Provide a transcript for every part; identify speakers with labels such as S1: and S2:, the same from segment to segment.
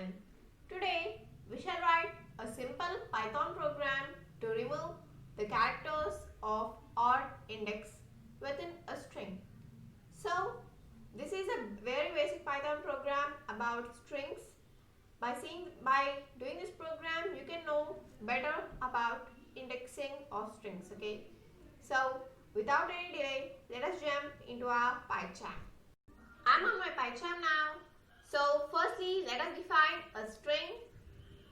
S1: channel. Today we shall write a simple Python program to remove the characters of odd index within a string. So this is a very basic Python program about strings. By doing this program you can know better about indexing of strings. Okay, so without any delay, let us jump into our PyCharm. I'm on my PyCharm now. So firstly, let us define a string.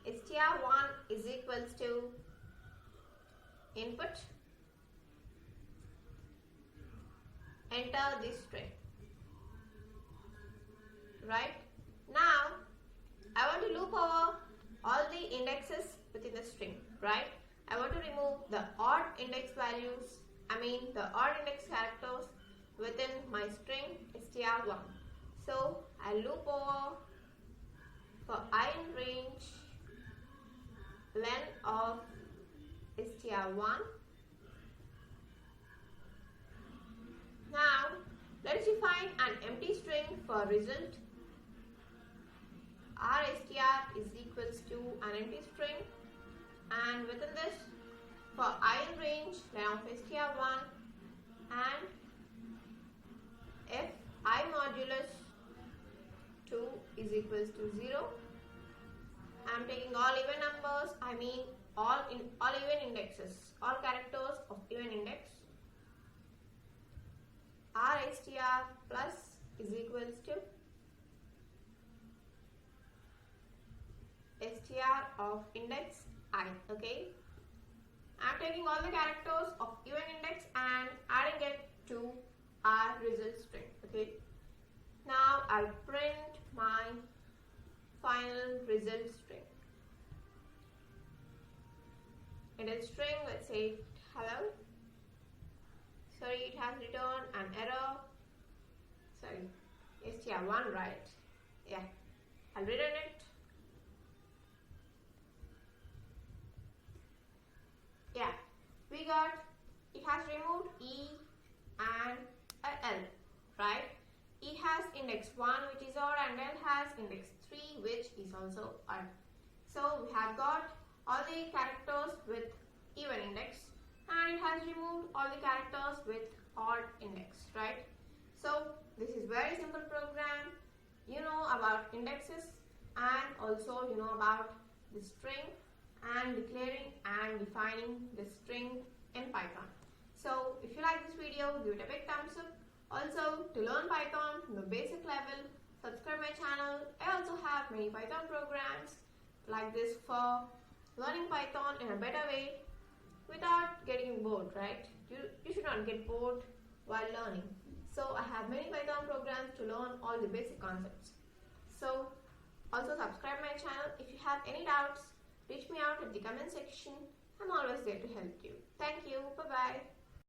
S1: str1 is equals to input. Enter this string. Right? Now, I want to loop over all the indexes within the string. Right? I want to remove the odd index values, the odd index characters within my string str1. So I loop over for I in range len of str1. Now let's define an empty string for result. Our str is equals to an empty string, and within this, for I in range len of str1 and if I modulus 2 is equals to 0. I am taking all even numbers, all even indexes, all characters of even index. Our str plus is equals to str of index I. Okay, I am taking all the characters of even index and adding it to our result string. Okay, now I'll print my final result string. In a string, let's say hello. Sorry, it has returned an error. Sorry, str1, right? Yeah, I'll return it. Yeah, we got, it has removed E and a L, right? E has index 1 which is odd and L has index 3 which is also odd. So we have got all the characters with even index and it has removed all the characters with odd index, right? So this is very simple program. You know about indexes and also you know about the string and declaring and defining the string in Python. So if you like this video, give it a big thumbs up. Also, to learn Python from the basic level, subscribe my channel. I also have many Python programs like this for learning Python in a better way without getting bored, right? You should not get bored while learning. So I have many Python programs to learn all the basic concepts. So also subscribe my channel. If you have any doubts, reach me out in the comment section. I'm always there to help you. Thank you. Bye-bye.